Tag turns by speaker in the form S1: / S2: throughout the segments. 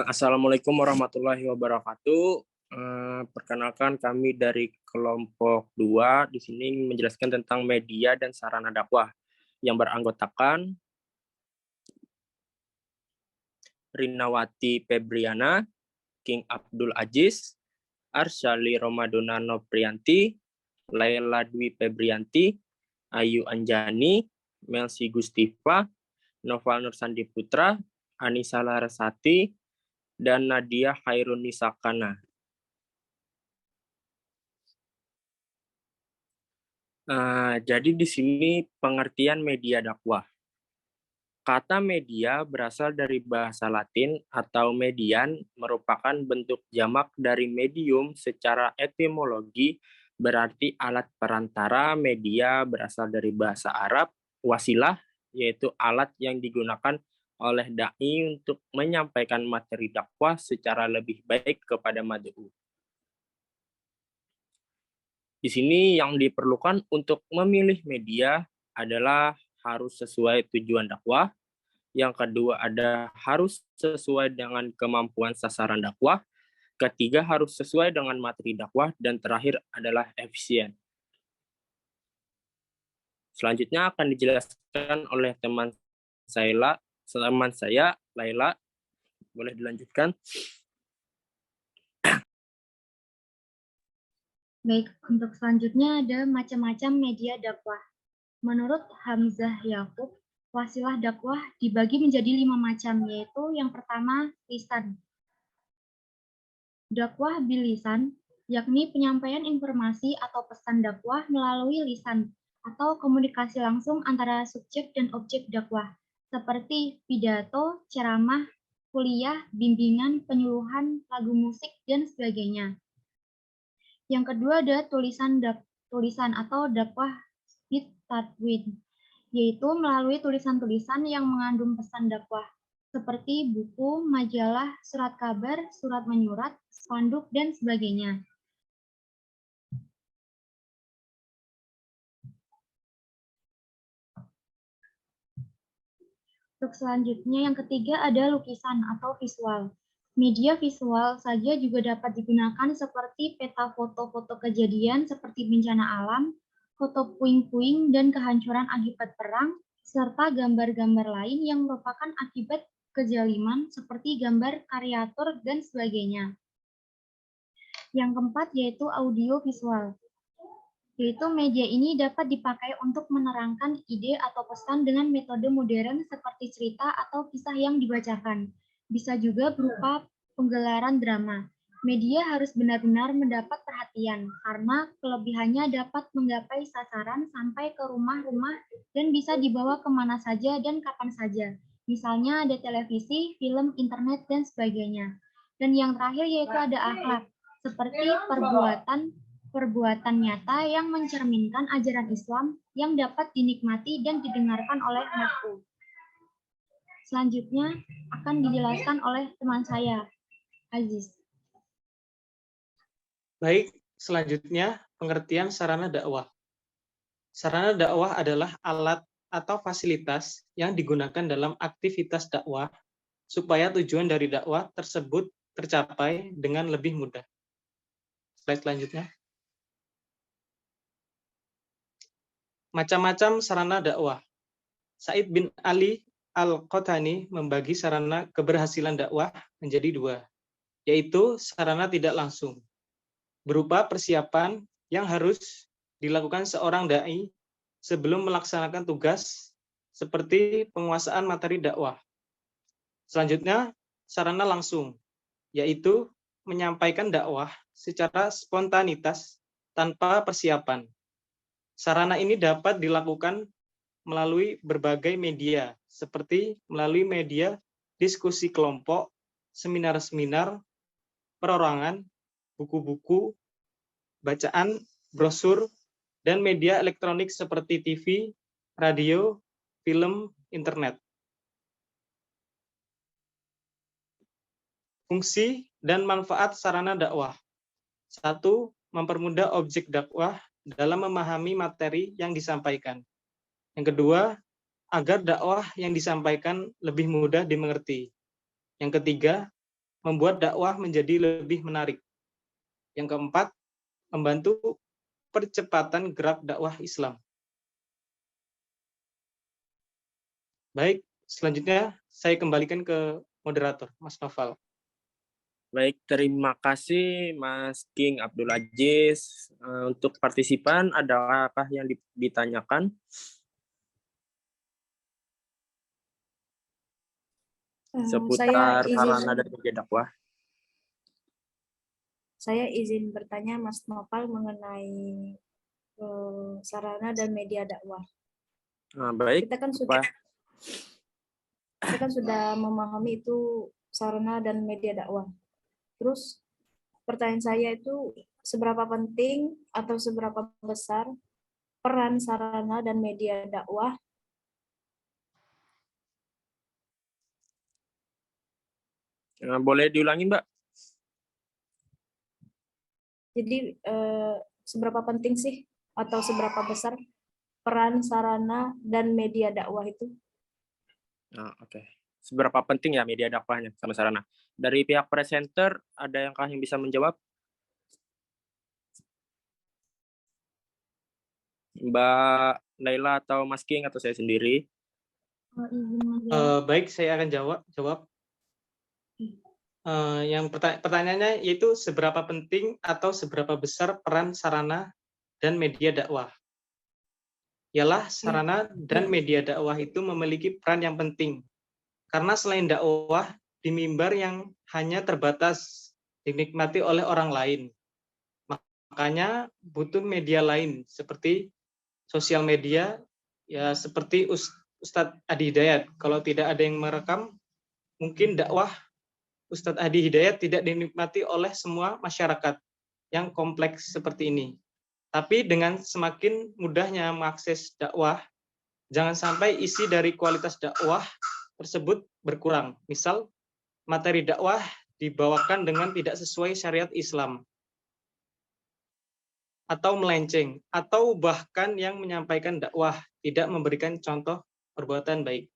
S1: Assalamualaikum warahmatullahi wabarakatuh. Perkenalkan kami dari kelompok 2 di sini menjelaskan tentang media dan sarana dakwah yang beranggotakan Rinawati Febriana, King Abdul Aziz, Arsyali Romadona Noprianti, Laila Dwi Febrianti, Ayu Anjani, Melsi Gustifa, Noval Nursandi Putra, Anissa Larasati, dan Nadia Khairunisakana. Jadi di sini pengertian media dakwah. Kata media berasal dari bahasa Latin atau median merupakan bentuk jamak dari medium secara etimologi berarti alat perantara. Media berasal dari bahasa Arab wasilah, yaitu alat yang digunakan oleh dai untuk menyampaikan materi dakwah secara lebih baik kepada mad'u. Di sini yang diperlukan untuk memilih media adalah harus sesuai tujuan dakwah. Yang kedua harus sesuai dengan kemampuan sasaran dakwah. Ketiga harus sesuai dengan materi dakwah. Dan terakhir adalah efisien. Selanjutnya akan dijelaskan oleh teman saya, Laila. Boleh dilanjutkan.
S2: Baik, untuk selanjutnya ada macam-macam media dakwah. Menurut Hamzah Yakub, wasilah dakwah dibagi menjadi 5 macam, yaitu yang pertama, lisan. Dakwah bilisan, yakni penyampaian informasi atau pesan dakwah melalui lisan, atau komunikasi langsung antara subjek dan objek dakwah, seperti pidato, ceramah, kuliah, bimbingan, penyuluhan, lagu musik, dan sebagainya. Yang kedua ada tulisan atau dakwah bitatwin, yaitu melalui tulisan-tulisan yang mengandung pesan dakwah, seperti buku, majalah, surat kabar, surat menyurat, spanduk, dan sebagainya. Untuk selanjutnya yang ketiga ada lukisan atau visual. Media visual saja juga dapat digunakan seperti peta foto-foto kejadian seperti bencana alam, foto puing-puing dan kehancuran akibat perang, serta gambar-gambar lain yang merupakan akibat kezaliman seperti gambar karikatur dan sebagainya. Yang keempat yaitu audio visual. Yaitu media ini dapat dipakai untuk menerangkan ide atau pesan dengan metode modern seperti cerita atau kisah yang dibacakan. Bisa juga berupa penggelaran drama. Media harus benar-benar mendapat perhatian karena kelebihannya dapat menggapai sasaran sampai ke rumah-rumah dan bisa dibawa kemana saja dan kapan saja. Misalnya ada televisi, film, internet, dan sebagainya. Dan yang terakhir yaitu ada akhlak, seperti perbuatan nyata yang mencerminkan ajaran Islam yang dapat dinikmati dan didengarkan oleh mad'u. Selanjutnya akan dijelaskan oleh teman saya, Aziz.
S3: Baik, selanjutnya pengertian sarana dakwah. Sarana dakwah adalah alat atau fasilitas yang digunakan dalam aktivitas dakwah supaya tujuan dari dakwah tersebut tercapai dengan lebih mudah. Slide selanjutnya. Macam-macam sarana dakwah. Said bin Ali Al-Qotani membagi sarana keberhasilan dakwah menjadi 2, yaitu sarana tidak langsung, berupa persiapan yang harus dilakukan seorang dai sebelum melaksanakan tugas seperti penguasaan materi dakwah. Selanjutnya, sarana langsung, yaitu menyampaikan dakwah secara spontanitas tanpa persiapan. Sarana ini dapat dilakukan melalui berbagai media, seperti melalui media diskusi kelompok, seminar-seminar, perorangan, buku-buku, bacaan, brosur, dan media elektronik seperti TV, radio, film, internet. Fungsi dan manfaat sarana dakwah. 1. Mempermudah objek dakwah dalam memahami materi yang disampaikan. Yang kedua, agar dakwah yang disampaikan lebih mudah dimengerti. Yang ketiga, membuat dakwah menjadi lebih menarik. Yang keempat, membantu percepatan gerak dakwah Islam. Baik, selanjutnya saya kembalikan ke moderator, Mas Noval.
S1: Baik, terima kasih Mas King Abdul Aziz. Untuk partisipan, adakah yang ditanyakan? Seputar sarana dan media dakwah.
S4: Saya izin bertanya Mas Noval mengenai sarana dan media dakwah.
S1: Baik.
S4: Kita kan sudah memahami itu sarana dan media dakwah. Terus pertanyaan saya itu seberapa penting atau seberapa besar peran sarana dan media dakwah
S1: Boleh diulangi, Mbak?
S4: Jadi seberapa penting sih atau seberapa besar peran sarana dan media dakwah itu?
S1: Oke. Seberapa penting ya media dakwahnya sama sarana? Dari pihak presenter, ada yang bisa menjawab? Mbak Laila atau Mas King atau saya sendiri?
S3: Baik, saya akan jawab. Yang pertanyaannya yaitu seberapa penting atau seberapa besar peran sarana dan media dakwah. Ialah sarana dan media dakwah itu memiliki peran yang penting. Karena selain dakwah di mimbar yang hanya terbatas dinikmati oleh orang lain. Makanya butuh media lain seperti sosial media, ya seperti Ustadz Adi Hidayat. Kalau tidak ada yang merekam, mungkin dakwah Ustadz Adi Hidayat tidak dinikmati oleh semua masyarakat yang kompleks seperti ini. Tapi dengan semakin mudahnya mengakses dakwah, jangan sampai isi dari kualitas dakwah tersebut berkurang. Misal, materi dakwah dibawakan dengan tidak sesuai syariat Islam, atau melenceng, atau bahkan yang menyampaikan dakwah tidak memberikan contoh perbuatan baik.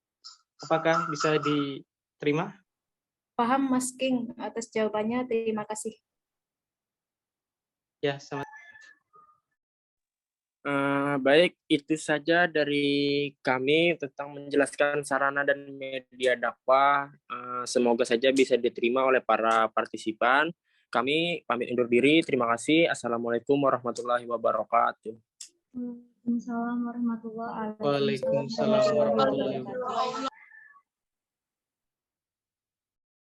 S3: Apakah bisa diterima?
S4: Paham Mas King atas jawabannya, terima kasih.
S3: Ya, sama.
S1: Baik, itu saja dari kami tentang menjelaskan sarana dan media dakwah. Semoga saja bisa diterima oleh para partisipan. Kami pamit undur diri. Terima kasih. Assalamualaikum warahmatullahi wabarakatuh.
S2: Waalaikumsalam warahmatullahi wabarakatuh.
S3: Waalaikumsalam warahmatullahi wabarakatuh.